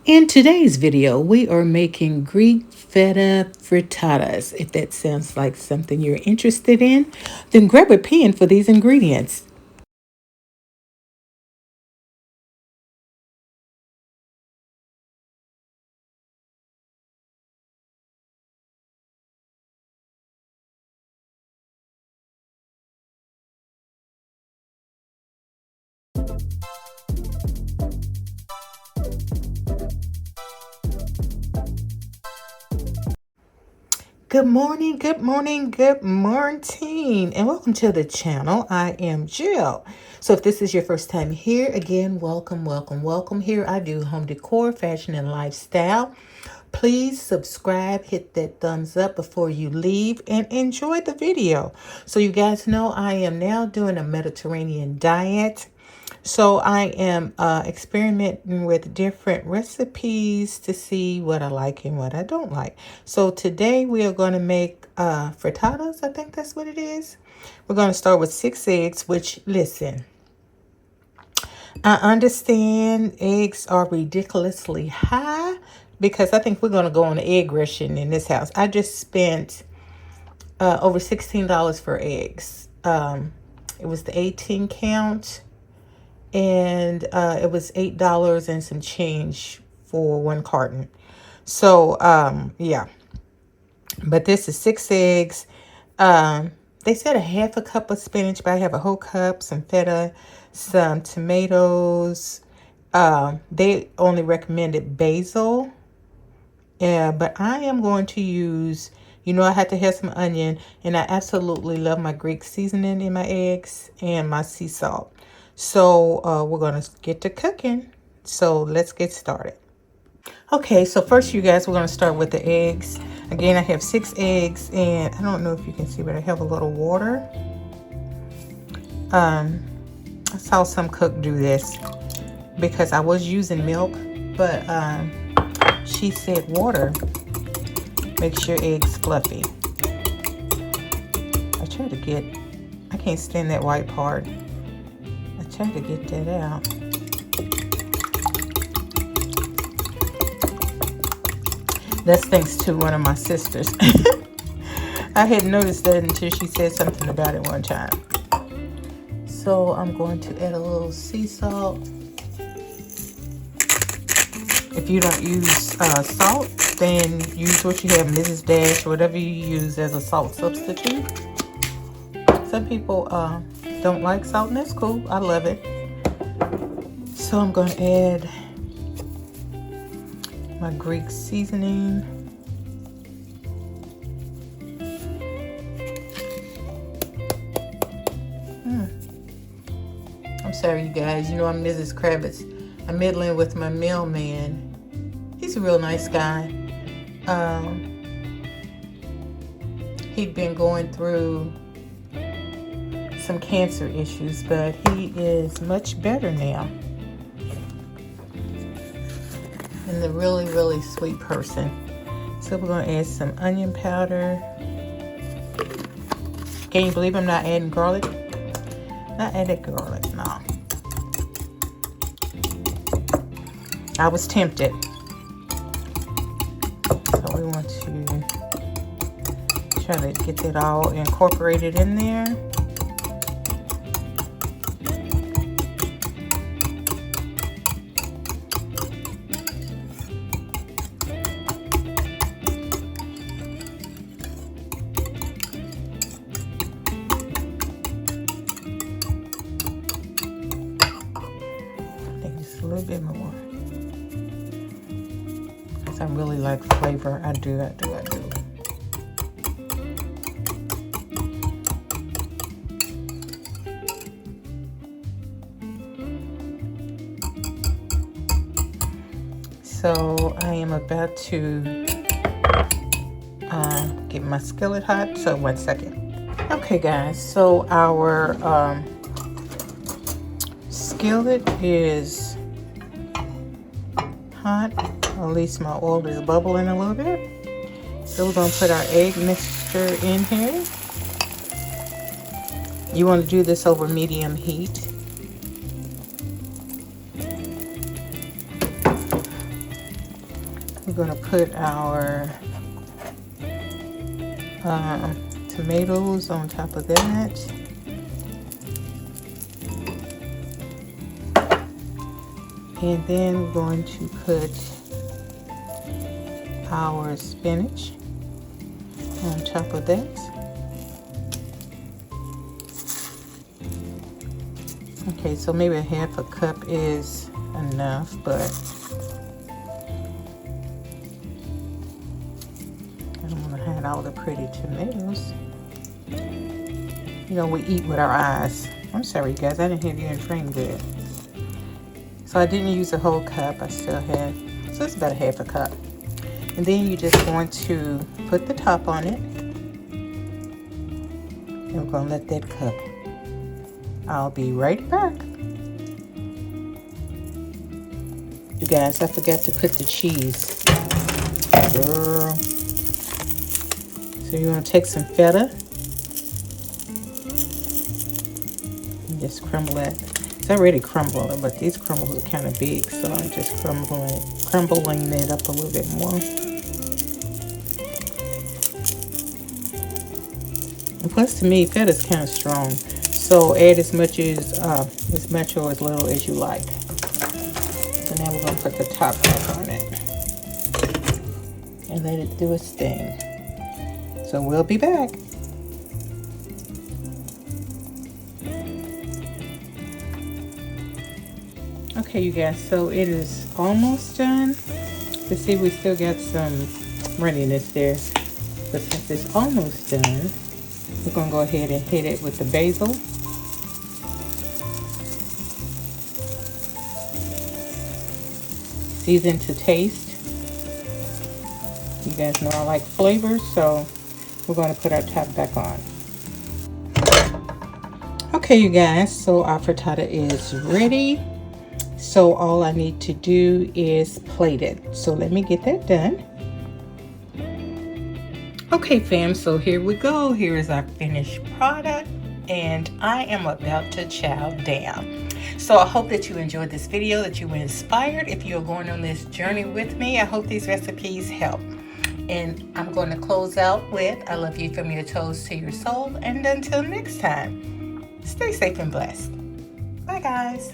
In today's video, we are making Greek Feta Frittatas. If that sounds like something you're interested in, then grab a pen for these ingredients. Good morning, good morning, good morning, and welcome to the channel. I am Jill. So if this is your first time here, again, welcome, welcome, welcome. Here I do home decor, fashion, and lifestyle. Please subscribe, hit that thumbs up before you leave, and enjoy the video. So you guys know I am now doing a Mediterranean diet. So I am experimenting with different recipes to see what I like and what I don't like. So today we are going to make frittatas. I think that's what it is. We're going to start with 6 eggs, which, listen, I understand eggs are ridiculously high because I think we're going to go on an egg ration in this house. I just spent over $16 for eggs. It was the 18 count. And it was $8 and some change for one carton. So yeah, but this is 6 eggs. They said a half a cup of spinach, but I have a whole cup, some feta, some tomatoes. They only recommended basil. Yeah, but I am going to use, I had to have some onion, and I absolutely love my Greek seasoning in my eggs and my sea salt. So we're going to get to cooking. So let's get started. Okay, so first, you guys, we're going to start with the eggs. Again, I have 6 eggs, and I don't know if you can see, but I have a little water. I saw some cook do this because I was using milk, but she said water makes your eggs fluffy. I can't stand that white part. I tried to get that out. That's thanks to one of my sisters. I hadn't noticed that until she said something about it one time. So I'm going to add a little sea salt. If you don't use salt, then use what you have, Mrs. Dash, whatever you use as a salt substitute. Some people don't like salt, and that's cool. I love it. So I'm going to add my Greek seasoning. I'm sorry, you guys. You know I'm Mrs. Kravitz. I'm middling with my mailman. He's a real nice guy. He'd been going through some cancer issues, but he is much better now. And a really, really sweet person. So we're going to add some onion powder. Can you believe I'm not adding garlic? Not added garlic, no. I was tempted. So we want to try to get that all incorporated in there. A little bit more, because I really like flavor. I do. So I am about to get my skillet hot. So 1 second. Okay, guys. So our skillet is hot, or at least my oil is bubbling a little bit. So we're going to put our egg mixture in here. You want to do this over medium heat. we're going to put our tomatoes on top of that. And then we're going to put our spinach on top of that. Okay, so maybe a half a cup is enough, but I don't want to hide all the pretty tomatoes. You know, we eat with our eyes. I'm sorry, guys, I didn't have you in frame good. So I didn't use a whole cup. I still have, so it's about a half a cup. And then you just want to put the top on it. And we're going to let that cook. I'll be right back. You guys, I forgot to put the cheese. Girl. So you want to take some feta. And just crumble it. It's already crumbling, but these crumbles are kind of big, so I'm just crumbling it up a little bit more. And plus, to me, feta is kind of strong, so add as much or as little as you like. So now we're gonna put the top back on it and let it do its thing. So we'll be back. Okay, you guys, so it is almost done. You see, we still got some runniness there, but since it's almost done, we're gonna go ahead and hit it with the basil. Season to taste. You guys know I like flavors, so we're gonna put our top back on. Okay, you guys, so our frittata is ready. So all I need to do is plate it. So let me get that done. Okay, fam, so here we go. Here is our finished product, and I am about to chow down. So I hope that you enjoyed this video, that you were inspired. If you're going on this journey with me, I hope these recipes help. And I'm going to close out with, I love you from your toes to your soul. And until next time, stay safe and blessed. Bye, guys.